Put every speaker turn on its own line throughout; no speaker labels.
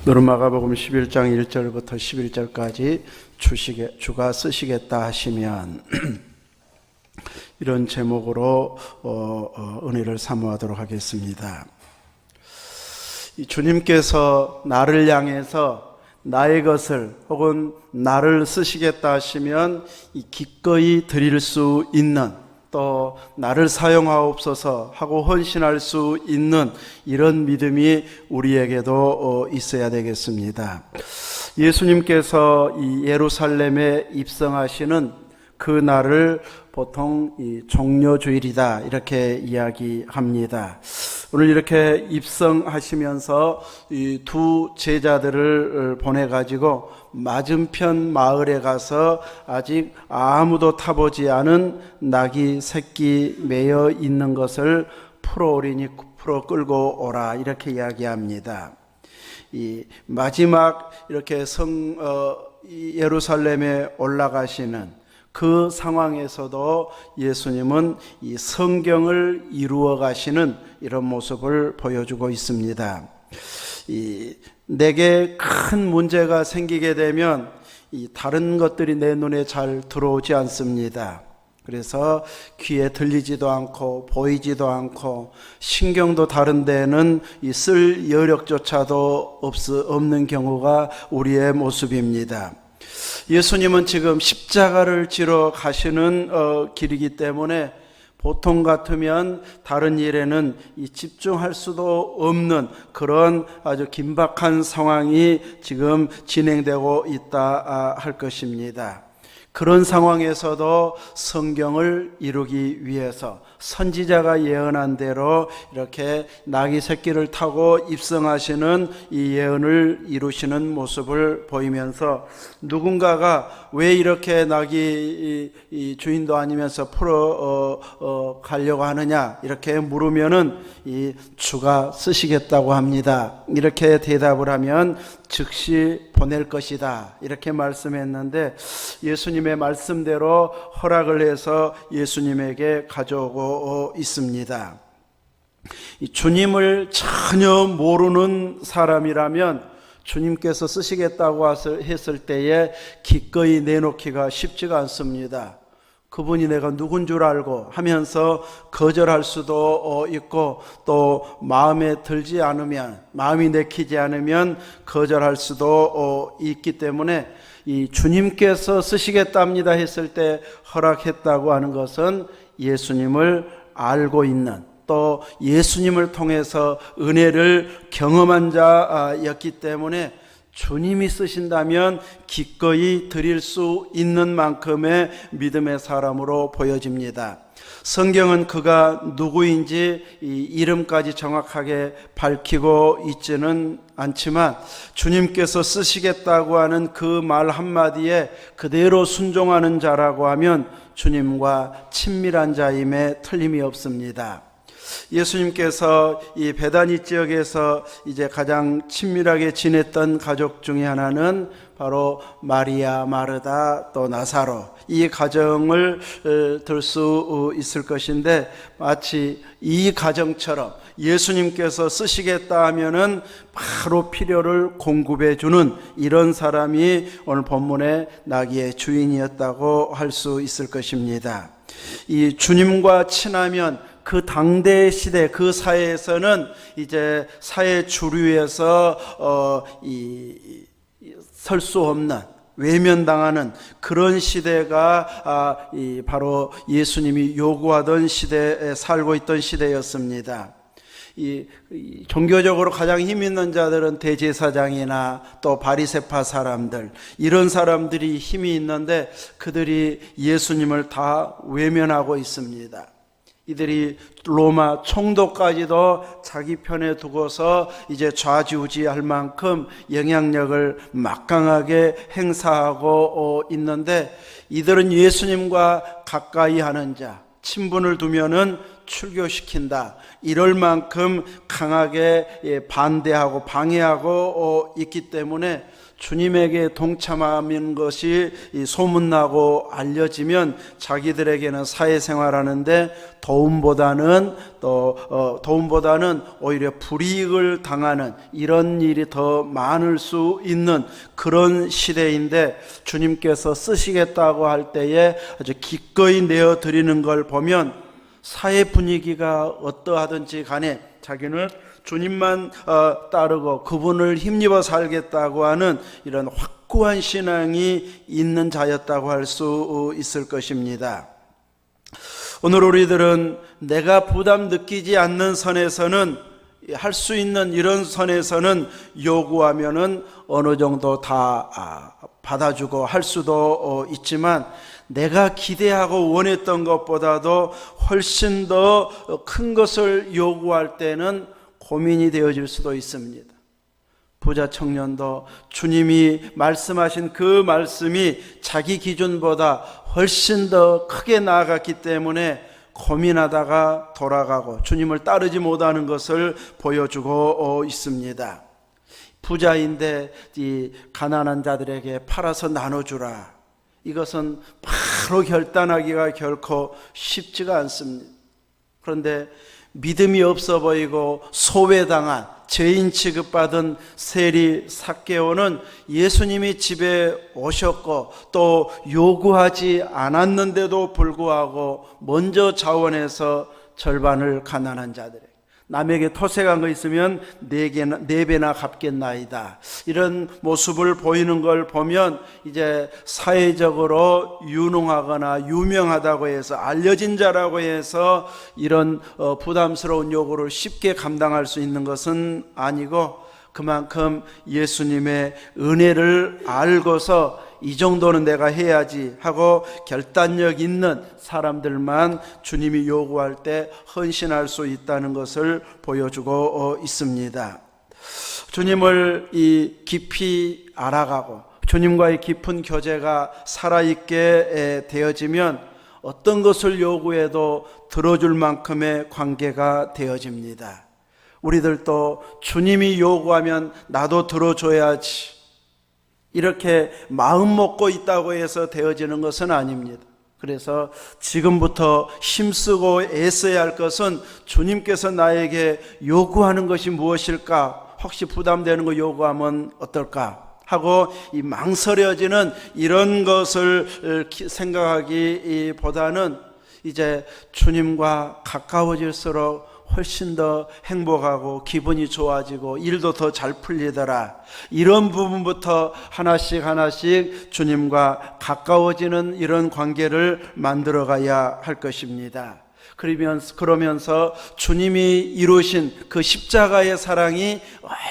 오늘은 마가복음 11장 1절부터 11절까지 주가 쓰시겠다 하시면 이런 제목으로 은혜를 사모하도록 하겠습니다. 주님께서 나를 향해서 나의 것을 혹은 나를 쓰시겠다 하시면 기꺼이 드릴 수 있는, 또 나를 사용하옵소서 하고 헌신할 수 있는 이런 믿음이 우리에게도 있어야 되겠습니다. 예수님께서 이 예루살렘에 입성하시는 그 날을 보통 이 종려주일이다 이렇게 이야기합니다. 오늘 이렇게 입성하시면서 이 두 제자들을 보내가지고 맞은편 마을에 가서 아직 아무도 타보지 않은 낙이 새끼 매여 있는 것을 풀어오리니 풀어 끌고 오라 이렇게 이야기합니다. 이 마지막 이렇게 예루살렘에 올라가시는 그 상황에서도 예수님은 이 성경을 이루어 가시는 이런 모습을 보여주고 있습니다. 내게 큰 문제가 생기게 되면 다른 것들이 내 눈에 잘 들어오지 않습니다. 그래서 귀에 들리지도 않고 보이지도 않고 신경도 다른 데는 쓸 여력조차도 없는 경우가 우리의 모습입니다. 예수님은 지금 십자가를 지러 가시는 길이기 때문에 보통 같으면 다른 일에는 집중할 수도 없는 그런 아주 긴박한 상황이 지금 진행되고 있다 할 것입니다. 그런 상황에서도 성경을 이루기 위해서 선지자가 예언한 대로 이렇게 낙이 새끼를 타고 입성하시는 이 예언을 이루시는 모습을 보이면서 누군가가 왜 이렇게 낙이 이 주인도 아니면서 풀어 가려고 하느냐 이렇게 물으면은 이 주가 쓰시겠다고 합니다. 이렇게 대답을 하면 즉시 보낼 것이다 이렇게 말씀했는데 예수님의 말씀대로 허락을 해서 예수님에게 가져오고 있습니다. 주님을 전혀 모르는 사람이라면 주님께서 쓰시겠다고 했을 때에 기꺼이 내놓기가 쉽지가 않습니다. 그분이 내가 누군 줄 알고 하면서 거절할 수도 있고 또 마음에 들지 않으면, 마음이 내키지 않으면 거절할 수도 있기 때문에 이 주님께서 쓰시겠답니다 했을 때 허락했다고 하는 것은 예수님을 알고 있는, 또 예수님을 통해서 은혜를 경험한 자였기 때문에 주님이 쓰신다면 기꺼이 드릴 수 있는 만큼의 믿음의 사람으로 보여집니다. 성경은 그가 누구인지 이 이름까지 정확하게 밝히고 있지는 않지만 주님께서 쓰시겠다고 하는 그 말 한마디에 그대로 순종하는 자라고 하면 주님과 친밀한 자임에 틀림이 없습니다. 예수님께서 이 베다니 지역에서 이제 가장 친밀하게 지냈던 가족 중에 하나는 바로 마리아, 마르다, 또 나사로, 이 가정을 들 수 있을 것인데 마치 이 가정처럼 예수님께서 쓰시겠다 하면은 바로 필요를 공급해 주는 이런 사람이 오늘 본문의 나귀의 주인이었다고 할 수 있을 것입니다. 이 주님과 친하면 그 당대 시대, 그 사회에서는 이제 사회 주류에서 설 수 없는, 외면당하는 그런 시대가 바로 예수님이 요구하던 시대에 살고 있던 시대였습니다. 종교적으로 가장 힘 있는 자들은 대제사장이나 또 바리새파 사람들, 이런 사람들이 힘이 있는데 그들이 예수님을 다 외면하고 있습니다. 이들이 로마 총독까지도 자기 편에 두고서 이제 좌지우지할 만큼 영향력을 막강하게 행사하고 있는데 이들은 예수님과 가까이 하는 자, 친분을 두면은 출교시킨다, 이럴 만큼 강하게 반대하고 방해하고 있기 때문에 주님에게 동참하는 것이 소문나고 알려지면 자기들에게는 사회생활하는데 도움보다는 오히려 불이익을 당하는 이런 일이 더 많을 수 있는 그런 시대인데, 주님께서 쓰시겠다고 할 때에 아주 기꺼이 내어드리는 걸 보면 사회 분위기가 어떠하든지 간에 자기는 주님만 따르고 그분을 힘입어 살겠다고 하는 이런 확고한 신앙이 있는 자였다고 할 수 있을 것입니다. 오늘 우리들은 내가 부담 느끼지 않는 선에서는, 할 수 있는 이런 선에서는 요구하면은 어느 정도 다 받아주고 할 수도 있지만, 내가 기대하고 원했던 것보다도 훨씬 더 큰 것을 요구할 때는 고민이 되어질 수도 있습니다. 부자 청년도 주님이 말씀하신 그 말씀이 자기 기준보다 훨씬 더 크게 나아갔기 때문에 고민하다가 돌아가고 주님을 따르지 못하는 것을 보여주고 있습니다. 부자인데 이 가난한 자들에게 팔아서 나눠주라, 이것은 바로 결단하기가 결코 쉽지가 않습니다. 그런데 믿음이 없어 보이고 소외당한 죄인 취급받은 세리 삭개오는 예수님이 집에 오셨고 또 요구하지 않았는데도 불구하고 먼저 자원해서 절반을 가난한 자들에게, 남에게 토색한 거 있으면 네 배나 갚겠나이다, 이런 모습을 보이는 걸 보면 이제 사회적으로 유능하거나 유명하다고 해서 알려진 자라고 해서 이런 부담스러운 요구를 쉽게 감당할 수 있는 것은 아니고, 그만큼 예수님의 은혜를 알고서 이 정도는 내가 해야지 하고 결단력 있는 사람들만 주님이 요구할 때 헌신할 수 있다는 것을 보여주고 있습니다. 주님을 깊이 알아가고 주님과의 깊은 교제가 살아있게 되어지면 어떤 것을 요구해도 들어줄 만큼의 관계가 되어집니다. 우리들도 주님이 요구하면 나도 들어줘야지, 이렇게 마음 먹고 있다고 해서 되어지는 것은 아닙니다. 그래서 지금부터 힘쓰고 애써야 할 것은 주님께서 나에게 요구하는 것이 무엇일까? 혹시 부담되는 거 요구하면 어떨까? 하고 이 망설여지는 이런 것을 생각하기보다는 이제 주님과 가까워질수록 훨씬 더 행복하고 기분이 좋아지고 일도 더 잘 풀리더라, 이런 부분부터 하나씩 주님과 가까워지는 이런 관계를 만들어 가야 할 것입니다. 그러면서 주님이 이루신 그 십자가의 사랑이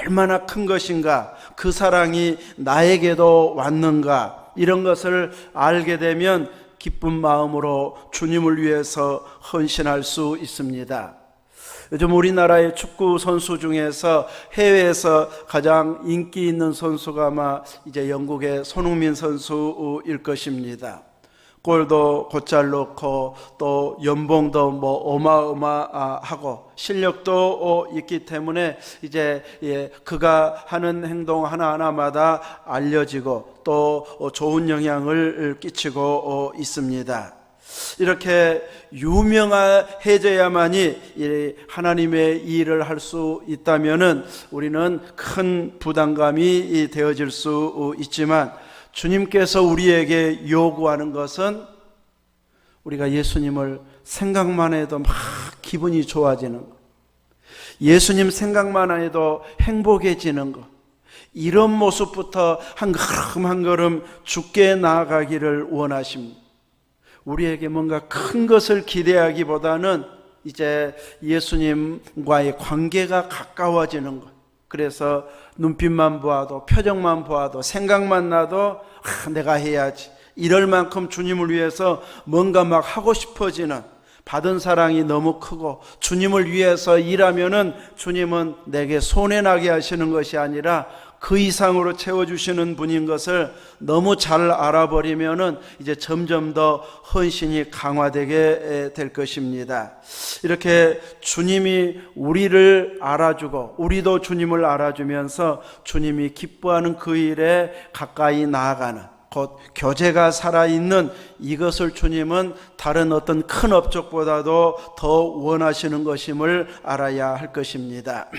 얼마나 큰 것인가, 그 사랑이 나에게도 왔는가, 이런 것을 알게 되면 기쁜 마음으로 주님을 위해서 헌신할 수 있습니다. 요즘 우리나라의 축구 선수 중에서 해외에서 가장 인기 있는 선수가 아마 이제 영국의 손흥민 선수일 것입니다. 골도 곧잘 넣고 또 연봉도 어마어마하고 실력도 있기 때문에 이제 그가 하는 행동 하나하나마다 알려지고 또 좋은 영향을 끼치고 있습니다. 이렇게 유명해져야만이 하나님의 일을 할 수 있다면은 우리는 큰 부담감이 되어질 수 있지만, 주님께서 우리에게 요구하는 것은 우리가 예수님을 생각만 해도 막 기분이 좋아지는 것, 예수님 생각만 해도 행복해지는 것, 이런 모습부터 한 걸음 한 걸음 주께 나아가기를 원하십니다. 우리에게 뭔가 큰 것을 기대하기보다는 이제 예수님과의 관계가 가까워지는 것, 그래서 눈빛만 보아도 표정만 보아도 생각만 나도 내가 해야지, 이럴 만큼 주님을 위해서 뭔가 막 하고 싶어지는, 받은 사랑이 너무 크고 주님을 위해서 일하면은 주님은 내게 손해나게 하시는 것이 아니라 그 이상으로 채워주시는 분인 것을 너무 잘 알아버리면은 이제 점점 더 헌신이 강화되게 될 것입니다. 이렇게 주님이 우리를 알아주고 우리도 주님을 알아주면서 주님이 기뻐하는 그 일에 가까이 나아가는, 곧 교제가 살아있는 이것을 주님은 다른 어떤 큰 업적보다도 더 원하시는 것임을 알아야 할 것입니다.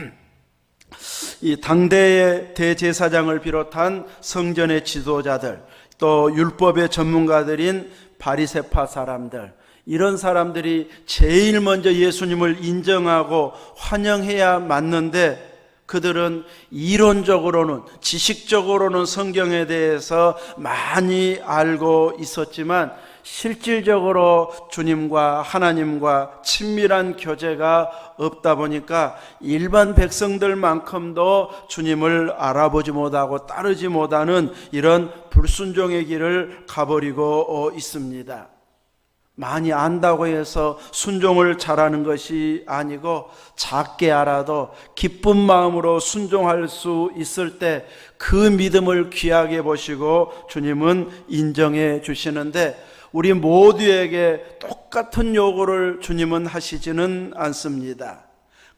이 당대의 대제사장을 비롯한 성전의 지도자들, 또 율법의 전문가들인 바리새파 사람들, 이런 사람들이 제일 먼저 예수님을 인정하고 환영해야 맞는데, 그들은 이론적으로는, 지식적으로는 성경에 대해서 많이 알고 있었지만 실질적으로 주님과 하나님과 친밀한 교제가 없다 보니까 일반 백성들만큼도 주님을 알아보지 못하고 따르지 못하는 이런 불순종의 길을 가버리고 있습니다. 많이 안다고 해서 순종을 잘하는 것이 아니고, 작게 알아도 기쁜 마음으로 순종할 수 있을 때 그 믿음을 귀하게 보시고 주님은 인정해 주시는데, 우리 모두에게 똑같은 요구를 주님은 하시지는 않습니다.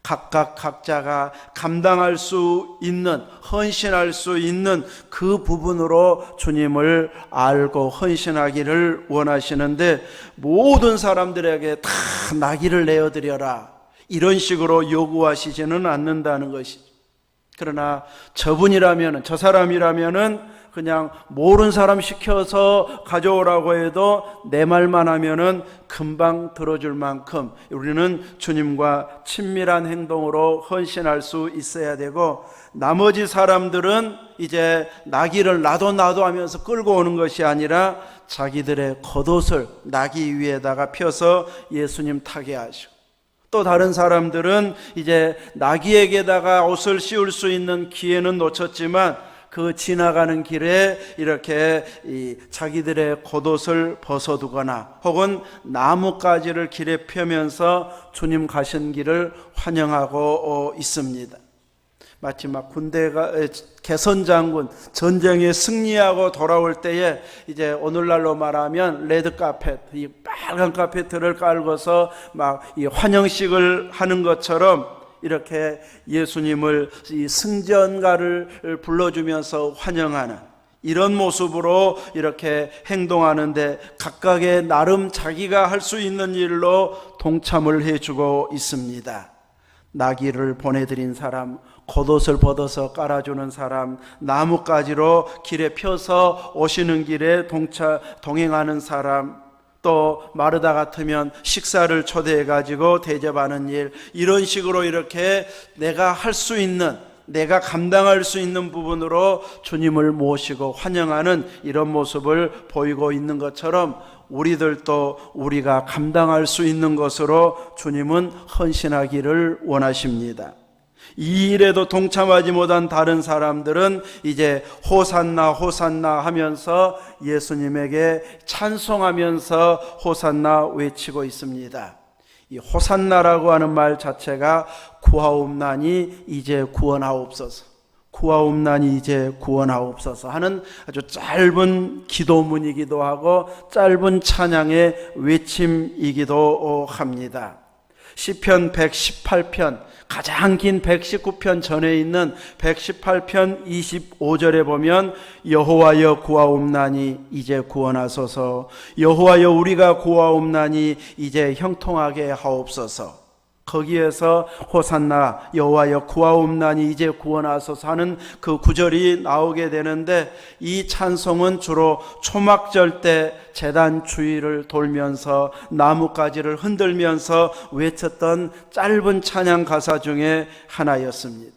각각 각자가 감당할 수 있는, 헌신할 수 있는 그 부분으로 주님을 알고 헌신하기를 원하시는데, 모든 사람들에게 다 나귀를 내어드려라, 이런 식으로 요구하시지는 않는다는 것이죠. 그러나 저분이라면, 저 사람이라면은 그냥 모르는 사람 시켜서 가져오라고 해도 내 말만 하면은 금방 들어줄 만큼 우리는 주님과 친밀한 행동으로 헌신할 수 있어야 되고, 나머지 사람들은 이제 나귀를 나도 하면서 끌고 오는 것이 아니라 자기들의 겉옷을 나귀 위에다가 펴서 예수님 타게 하시고, 또 다른 사람들은 이제 나귀에게다가 옷을 씌울 수 있는 기회는 놓쳤지만 그 지나가는 길에 이렇게 자기들의 겉옷을 벗어두거나 혹은 나뭇가지를 길에 펴면서 주님 가신 길을 환영하고 있습니다. 마치 막 군대가 개선장군 전쟁에 승리하고 돌아올 때에 이제 오늘날로 말하면 레드 카펫, 이 빨간 카페트를 깔고서 막 이 환영식을 하는 것처럼 이렇게 예수님을 이 승전가를 불러주면서 환영하는 이런 모습으로 이렇게 행동하는데, 각각의 나름 자기가 할 수 있는 일로 동참을 해주고 있습니다. 나귀를 보내드린 사람, 겉옷을 벗어서 깔아주는 사람, 나뭇가지로 길에 펴서 오시는 길에 동행하는 사람, 또 마르다 같으면 식사를 초대해 가지고 대접하는 일, 이런 식으로 이렇게 내가 할 수 있는, 내가 감당할 수 있는 부분으로 주님을 모시고 환영하는 이런 모습을 보이고 있는 것처럼, 우리들도 우리가 감당할 수 있는 것으로 주님은 헌신하기를 원하십니다. 이 일에도 동참하지 못한 다른 사람들은 이제 호산나 호산나 하면서 예수님에게 찬송하면서 호산나 외치고 있습니다. 이 호산나라고 하는 말 자체가 구하옵나니 이제 구원하옵소서, 구하옵나니 이제 구원하옵소서 하는 아주 짧은 기도문이기도 하고 짧은 찬양의 외침이기도 합니다. 시편 118편, 가장 긴 119편 전에 있는 118편 25절에 보면 여호와여 구하옵나니 이제 구원하소서, 여호와여 우리가 구하옵나니 이제 형통하게 하옵소서. 거기에서 호산나 여호와여 구하옵나니 이제 구원하소서 하는 그 구절이 나오게 되는데, 이 찬송은 주로 초막절 때 제단 주위를 돌면서 나뭇가지를 흔들면서 외쳤던 짧은 찬양 가사 중에 하나였습니다.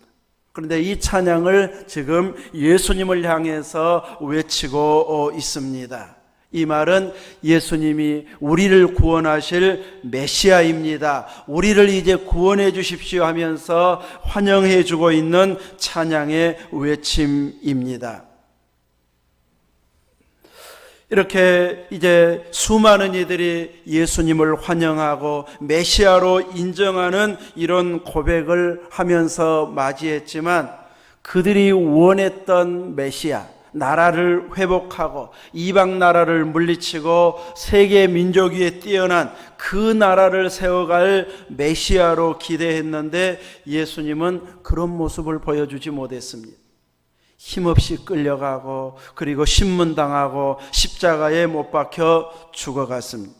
그런데 이 찬양을 지금 예수님을 향해서 외치고 있습니다. 이 말은 예수님이 우리를 구원하실 메시아입니다, 우리를 이제 구원해 주십시오 하면서 환영해 주고 있는 찬양의 외침입니다. 이렇게 이제 수많은 이들이 예수님을 환영하고 메시아로 인정하는 이런 고백을 하면서 맞이했지만, 그들이 원했던 메시아, 나라를 회복하고 이방 나라를 물리치고 세계 민족 위에 뛰어난 그 나라를 세워갈 메시아로 기대했는데 예수님은 그런 모습을 보여주지 못했습니다. 힘없이 끌려가고 그리고 신문당하고 십자가에 못 박혀 죽어갔습니다.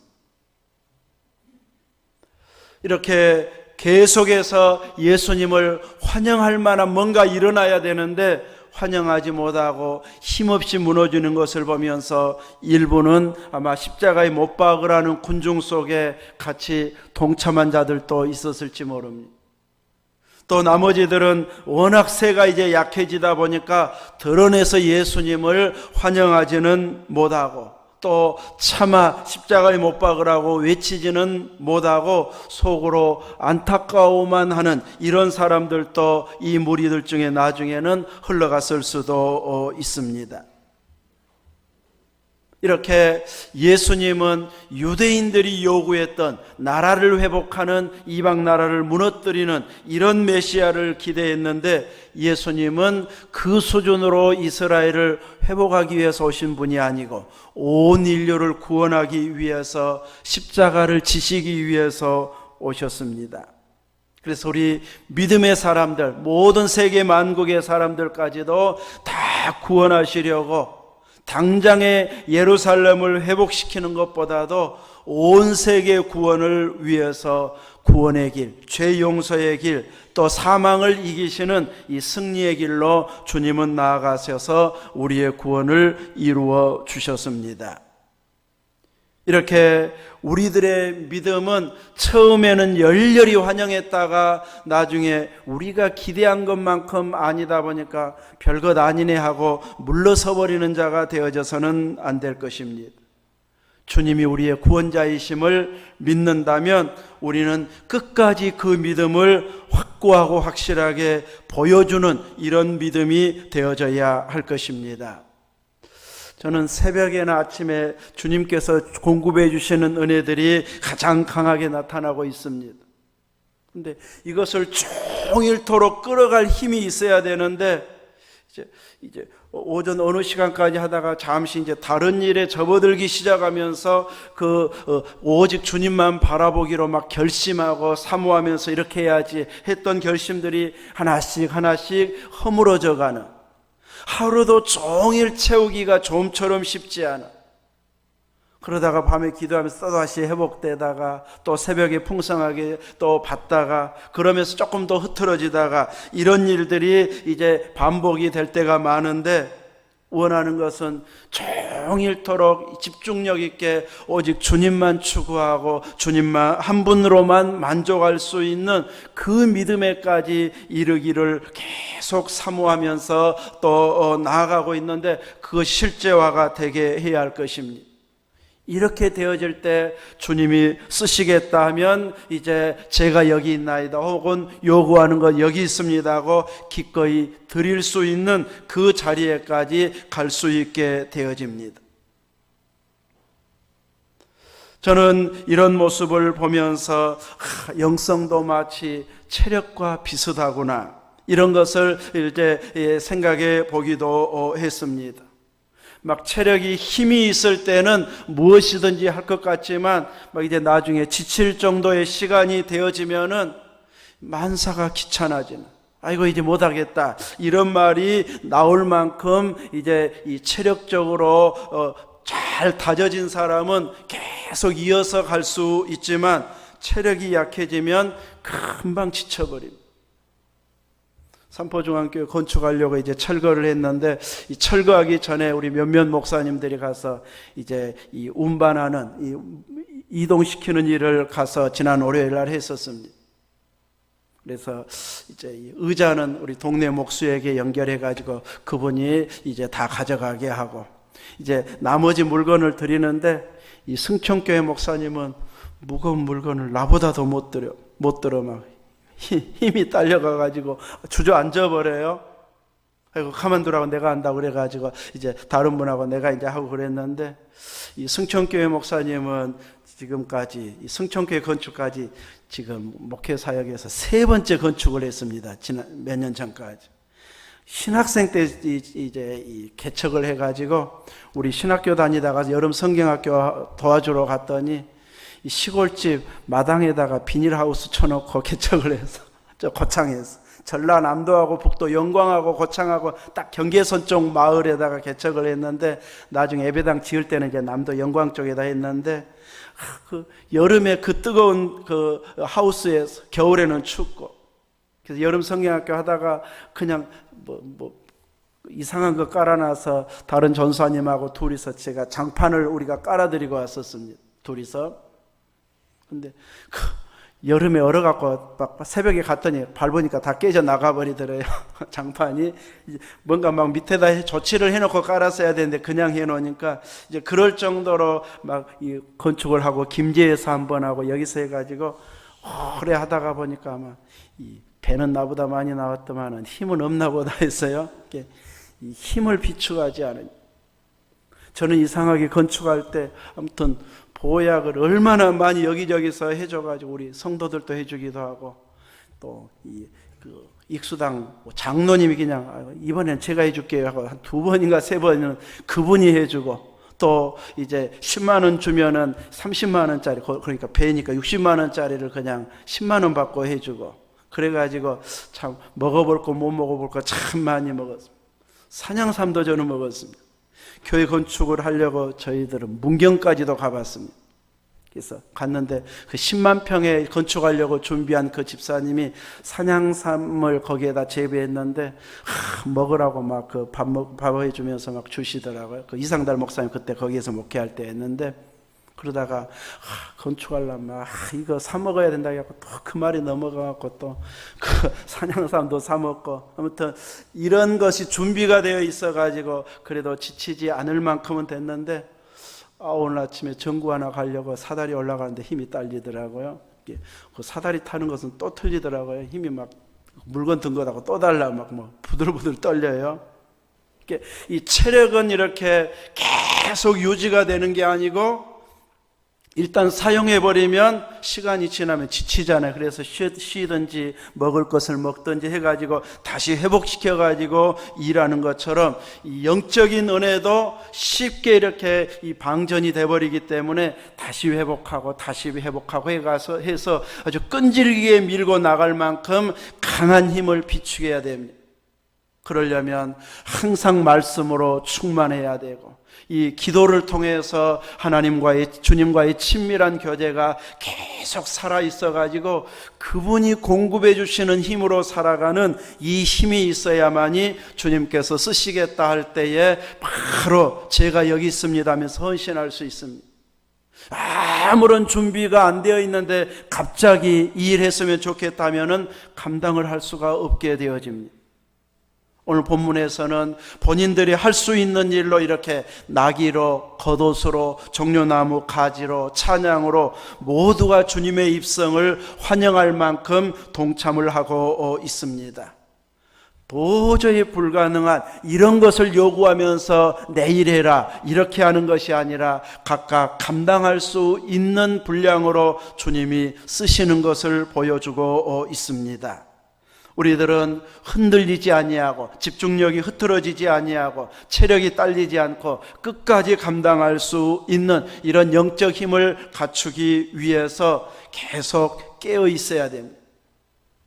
이렇게 계속해서 예수님을 환영할 만한 뭔가 일어나야 되는데 환영하지 못하고 힘없이 무너지는 것을 보면서 일부는 아마 십자가에 못 박으라는 군중 속에 같이 동참한 자들도 있었을지 모릅니다. 또 나머지들은 워낙 새가 이제 약해지다 보니까 드러내서 예수님을 환영하지는 못하고 또 차마 십자가에 못 박으라고 외치지는 못하고 속으로 안타까워만 하는 이런 사람들도 이 무리들 중에 나중에는 흘러갔을 수도 있습니다. 이렇게 예수님은 유대인들이 요구했던 나라를 회복하는 이방 나라를 무너뜨리는 이런 메시아를 기대했는데 예수님은 그 수준으로 이스라엘을 회복하기 위해서 오신 분이 아니고 온 인류를 구원하기 위해서 십자가를 지시기 위해서 오셨습니다. 그래서 우리 믿음의 사람들, 모든 세계 만국의 사람들까지도 다 구원하시려고 당장의 예루살렘을 회복시키는 것보다도 온 세계 구원을 위해서 구원의 길, 죄 용서의 길, 또 사망을 이기시는 이 승리의 길로 주님은 나아가셔서 우리의 구원을 이루어 주셨습니다. 이렇게 우리들의 믿음은 처음에는 열렬히 환영했다가 나중에 우리가 기대한 것만큼 아니다 보니까 별것 아니네 하고 물러서 버리는 자가 되어져서는 안 될 것입니다. 주님이 우리의 구원자이심을 믿는다면 우리는 끝까지 그 믿음을 확고하고 확실하게 보여주는 이런 믿음이 되어져야 할 것입니다. 저는 새벽에나 아침에 주님께서 공급해 주시는 은혜들이 가장 강하게 나타나고 있습니다. 그런데 이것을 종일토록 끌어갈 힘이 있어야 되는데 이제 오전 어느 시간까지 하다가 잠시 이제 다른 일에 접어들기 시작하면서 오직 주님만 바라보기로 막 결심하고 사모하면서 이렇게 해야지 했던 결심들이 하나씩 허물어져 가는, 하루도 종일 채우기가 좀처럼 쉽지 않아. 그러다가 밤에 기도하면서 또 다시 회복되다가 또 새벽에 풍성하게 또 받다가 그러면서 조금 더 흐트러지다가 이런 일들이 이제 반복이 될 때가 많은데 원하는 것은 종일토록 집중력 있게 오직 주님만 추구하고 주님만 한 분으로만 만족할 수 있는 그 믿음에까지 이르기를 계속 사모하면서 또 나아가고 있는데 그것이 실제화가 되게 해야 할 것입니다. 이렇게 되어질 때 주님이 쓰시겠다 하면 이제 제가 여기 있나이다 혹은 요구하는 것 여기 있습니다 하고 기꺼이 드릴 수 있는 그 자리에까지 갈 수 있게 되어집니다. 저는 이런 모습을 보면서 영성도 마치 체력과 비슷하구나 이런 것을 이제 생각해 보기도 했습니다. 막 체력이 힘이 있을 때는 무엇이든지 할 것 같지만 막 이제 나중에 지칠 정도의 시간이 되어지면은 만사가 귀찮아지는, 아이고 이제 못하겠다 이런 말이 나올 만큼 이제 이 체력적으로 잘 다져진 사람은 계속 이어서 갈 수 있지만 체력이 약해지면 금방 지쳐버립니다. 삼포중앙교회 건축하려고 이제 철거를 했는데 이 철거하기 전에 우리 몇몇 목사님들이 가서 이제 이 운반하는 이동시키는 일을 가서 지난 월요일 날 했었습니다. 그래서 이제 이 의자는 우리 동네 목수에게 연결해 가지고 그분이 이제 다 가져가게 하고 이제 나머지 물건을 드리는데 이 승천교회 목사님은 무거운 물건을 나보다 더 못 들어 막 힘이 딸려가가지고 주저앉아 버려요. 아이고 가만두라고 내가 한다고 그래가지고 이제 다른 분하고 내가 이제 하고 그랬는데 이 승천교회 목사님은 지금까지 이 승천교회 건축까지 지금 목회 사역에서 3번째 건축을 했습니다. 지난 몇 년 전까지 신학생 때 이제 이 개척을 해가지고 우리 신학교 다니다가 여름 성경학교 도와주러 갔더니 이 시골집 마당에다가 비닐하우스 쳐놓고 개척을 해서 저 고창에서 전라남도하고 북도 영광하고 고창하고 딱 경계선 쪽 마을에다가 개척을 했는데 나중에 예배당 지을 때는 이제 남도 영광 쪽에다 했는데 그 여름에 그 뜨거운 그 하우스에서 겨울에는 춥고 그래서 여름 성경학교 하다가 그냥 뭐 이상한 거 깔아놔서 다른 전사님하고 둘이서 제가 장판을 우리가 깔아드리고 왔었습니다. 둘이서. 근데 여름에 얼어갖고 막 새벽에 갔더니 밟으니까 다 깨져 나가버리더래요. 장판이. 뭔가 막 밑에다 조치를 해놓고 깔았어야 되는데 그냥 해놓으니까 이제 그럴 정도로 막 이 건축을 하고 김제에서 한번 하고 여기서 해가지고 오래 하다가 보니까 아마 이 배는 나보다 많이 나왔더만은 힘은 없나 보다 했어요. 이 힘을 비추하지 않은. 저는 이상하게 건축할 때 아무튼 보약을 얼마나 많이 여기저기서 해줘가지고 우리 성도들도 해주기도 하고 또 그 익수당 장로님이 그냥 이번엔 제가 해줄게요 하고 한 2번인가 3번은 그분이 해주고 또 이제 10만 원 주면은 30만 원짜리 그러니까 배니까 60만 원짜리를 그냥 10만 원 받고 해주고 그래가지고 참 먹어볼 거 못 먹어볼 거 참 많이 먹었습니다. 산양삼도 저는 먹었습니다. 교회 건축을 하려고 저희들은 문경까지도 가봤습니다. 그래서 갔는데 그 10만 평에 건축하려고 준비한 그 집사님이 산양삼을 거기에다 재배했는데 먹으라고 막 그 밥 해주면서 막 주시더라고요. 그 이상달 목사님 그때 거기에서 목회할 때 했는데 그러다가 건축하려면 이거 사 먹어야 된다 해갖고 또 그 말이 넘어가갖고 또 그 산양삼도 사 먹고 아무튼 이런 것이 준비가 되어 있어가지고 그래도 지치지 않을 만큼은 됐는데 오늘 아침에 전구 하나 가려고 사다리 올라가는데 힘이 딸리더라고요. 그 사다리 타는 것은 또 틀리더라고요. 힘이 막 물건 든 거다고 또 달라 막 뭐 부들부들 떨려요. 이 체력은 이렇게 계속 유지가 되는 게 아니고 일단 사용해버리면 시간이 지나면 지치잖아요. 그래서 쉬든지 먹을 것을 먹든지 해가지고 다시 회복시켜가지고 일하는 것처럼 이 영적인 은혜도 쉽게 이렇게 이 방전이 돼버리기 때문에 다시 회복하고 해서 아주 끈질기게 밀고 나갈 만큼 강한 힘을 비추게 됩니다. 그러려면 항상 말씀으로 충만해야 되고 이 기도를 통해서 주님과의 친밀한 교제가 계속 살아있어 가지고 그분이 공급해 주시는 힘으로 살아가는 이 힘이 있어야만이 주님께서 쓰시겠다 할 때에 바로 제가 여기 있습니다 하면서 헌신할 수 있습니다. 아무런 준비가 안 되어 있는데 갑자기 이 일 했으면 좋겠다 하면은 감당을 할 수가 없게 되어집니다. 오늘 본문에서는 본인들이 할 수 있는 일로 이렇게 나귀로, 겉옷으로, 종려나무 가지로, 찬양으로 모두가 주님의 입성을 환영할 만큼 동참을 하고 있습니다. 도저히 불가능한 이런 것을 요구하면서 내일 해라 이렇게 하는 것이 아니라 각각 감당할 수 있는 분량으로 주님이 쓰시는 것을 보여주고 있습니다. 우리들은 흔들리지 아니하고 집중력이 흐트러지지 아니하고 체력이 딸리지 않고 끝까지 감당할 수 있는 이런 영적 힘을 갖추기 위해서 계속 깨어 있어야 됩니다.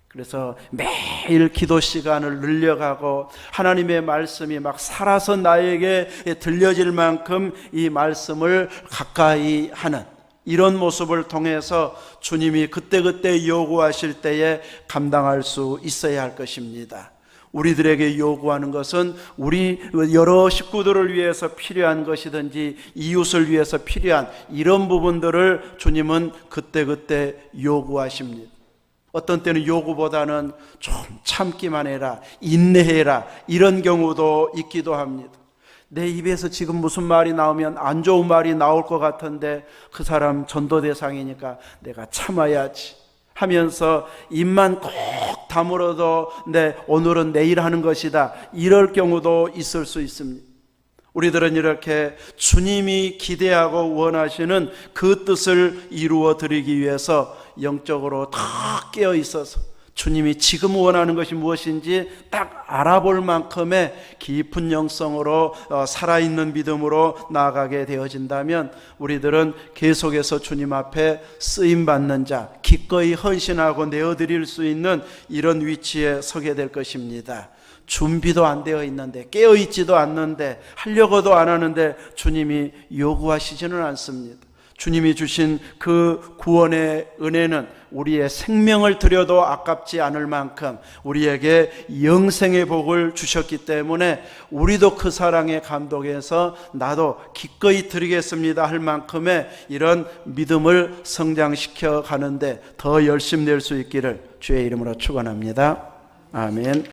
그래서 매일 기도 시간을 늘려가고 하나님의 말씀이 막 살아서 나에게 들려질 만큼 이 말씀을 가까이 하는 이런 모습을 통해서 주님이 그때그때 요구하실 때에 감당할 수 있어야 할 것입니다. 우리들에게 요구하는 것은 우리 여러 식구들을 위해서 필요한 것이든지 이웃을 위해서 필요한 이런 부분들을 주님은 그때그때 요구하십니다. 어떤 때는 요구보다는 좀 참기만 해라, 인내해라 이런 경우도 있기도 합니다. 내 입에서 지금 무슨 말이 나오면 안 좋은 말이 나올 것 같은데 그 사람 전도 대상이니까 내가 참아야지 하면서 입만 꼭 다물어도 오늘은 내일 하는 것이다 이럴 경우도 있을 수 있습니다. 우리들은 이렇게 주님이 기대하고 원하시는 그 뜻을 이루어 드리기 위해서 영적으로 더 깨어 있어서 주님이 지금 원하는 것이 무엇인지 딱 알아볼 만큼의 깊은 영성으로 살아있는 믿음으로 나아가게 되어진다면 우리들은 계속해서 주님 앞에 쓰임받는 자, 기꺼이 헌신하고 내어드릴 수 있는 이런 위치에 서게 될 것입니다. 준비도 안 되어 있는데, 깨어있지도 않는데, 하려고도 안 하는데 주님이 요구하시지는 않습니다. 주님이 주신 그 구원의 은혜는 우리의 생명을 드려도 아깝지 않을 만큼 우리에게 영생의 복을 주셨기 때문에 우리도 그 사랑에 감동해서 나도 기꺼이 드리겠습니다 할 만큼의 이런 믿음을 성장시켜 가는데 더 열심 낼 수 있기를 주의 이름으로 축원합니다. 아멘.